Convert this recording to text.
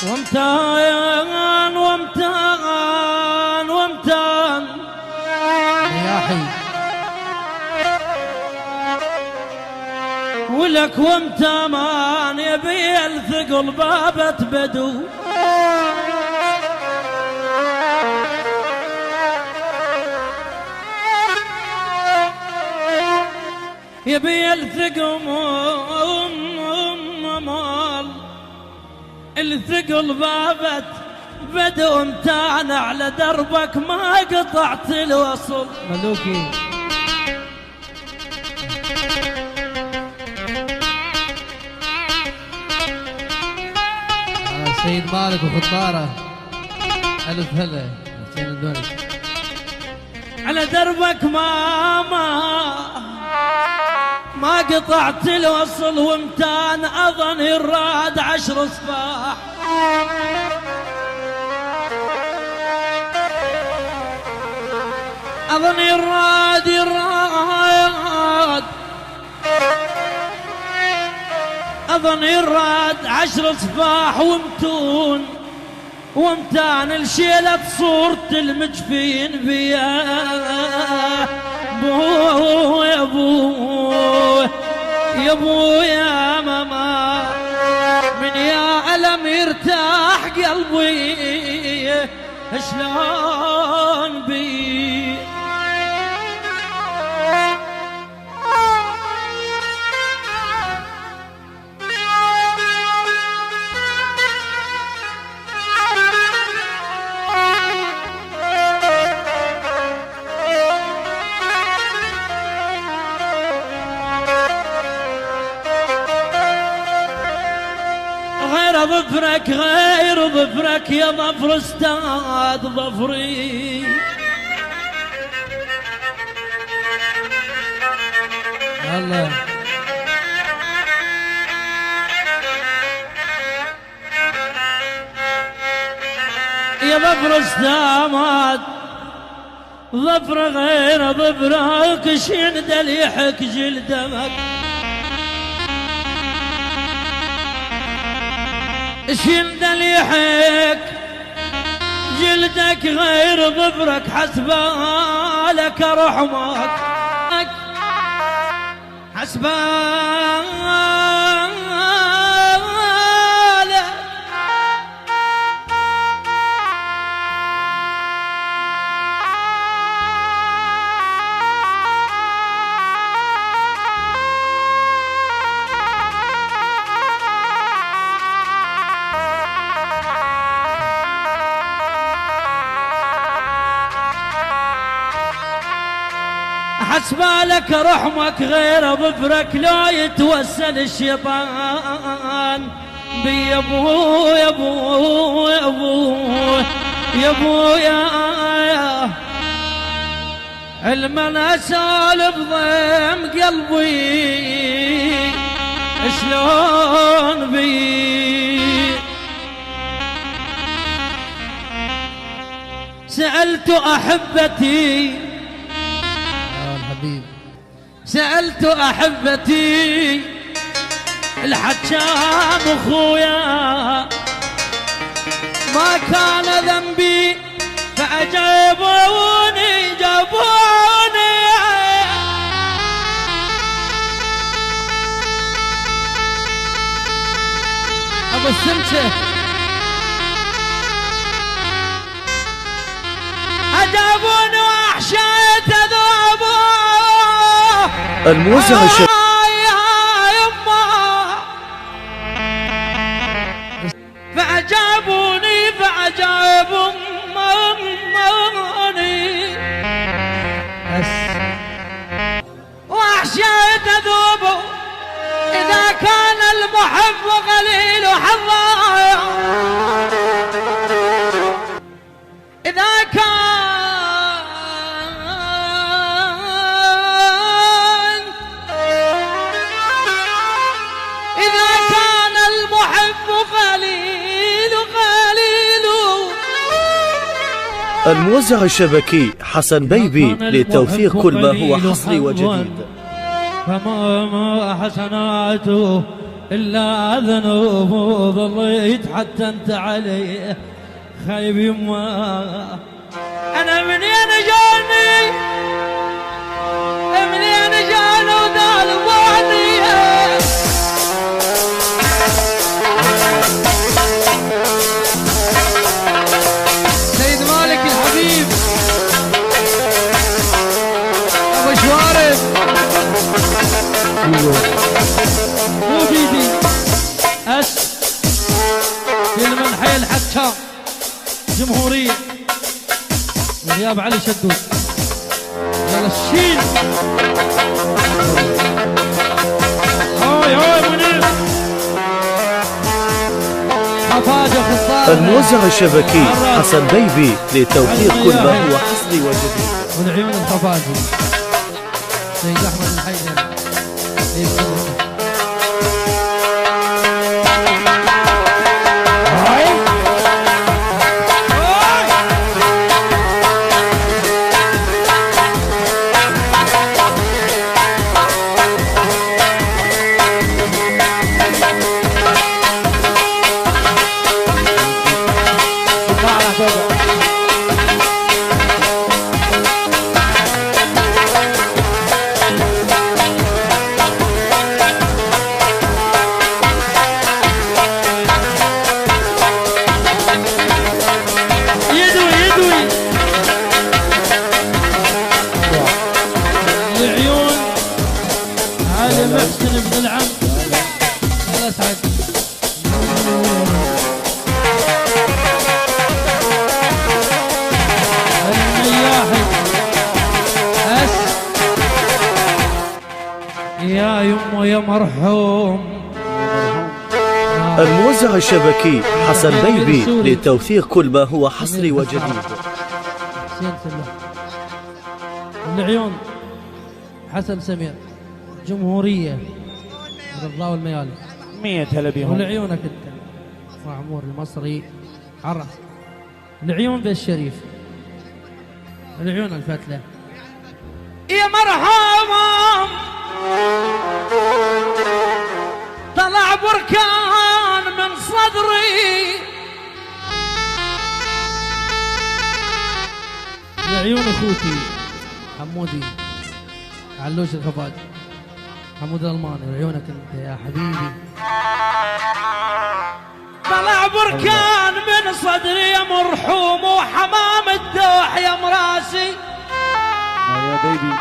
وامتان وامتان وامتان يا حي ولك وامتان يبي الثقل بابة بدو يبي الثقل بابت بدو امتان على دربك ما قطعت الوصل ملوكي سيد مالك وخطاره ألف هلا حسين الدولي على دربك ما قطعت الوصل وامتان أظن الراد 10 صباح أظن الراد أظن الراد 10 صباح وامتان الشيلة صورة المجفين بيا بو يا بو يا بو يا ماما من يا ألم يرتاح قلبي شلون بي ظفرك غير ظفرك يا ظفر استاذ ظفري الله يا ظفر استاذ ظفر غير ظفرك شين دليحك جلدمك شيل دليحك جلدك غير ظفرك حسبالك رحمك حسبالك حسبالك رحمك غير ظفرك لو يتوسل الشيطان بي يا ابو يا ابو يا ابو يا ابو يا علما اسالف ضيم قلبي شلون بي سألت أحبتي سألت أحبتي الحجام أخويا ما كان ذنبي فأجابوني جابوني أبو السمسة أجابوني وأحشيت ذوبه الموسم الشرقي فأجابوني وأحشيت ذوبه إذا كان المحب قليل حظايا إذا كان الموزع الشبكي حسن بيبي لتوثيق كل ما هو حصري وجديد. فما حسناته إلا ذنوبه ظليت حتى انت عليه خايب يما. أنا منين جاني منين جاني ودال بعدي سيد مالك الحبيب أبو شوارب مو بيدي كل حي الحكام جمهورية غياب علي شدود يلا الشيل هاي منير الموزع الشبكي حسن بيبي لتوثيق كل ما هو حصري وجديد. والعيون الخفاجي سيد أحمد الحيدر محسن بن العم الله يسعد المياحي يا يمه يا مرحوم. الموزع الشبكي حسن بيبي لتوثيق كل ما هو حصري وجديد. العيون حسن سمير جمهورية الرضا والميالي 100 هلا بيهم. ولعيونك انت وعمور المصري عرس العيون بالشريف العيون الفتلة يا مرحبا طلع بركان من صدري العيون اخوتي حمودي علوش الخفاج حمود الألماني عيونك انت يا حبيبي طلع بركان من صدري يا مرحوم وحمام الدوح يا مراسي يا بيبي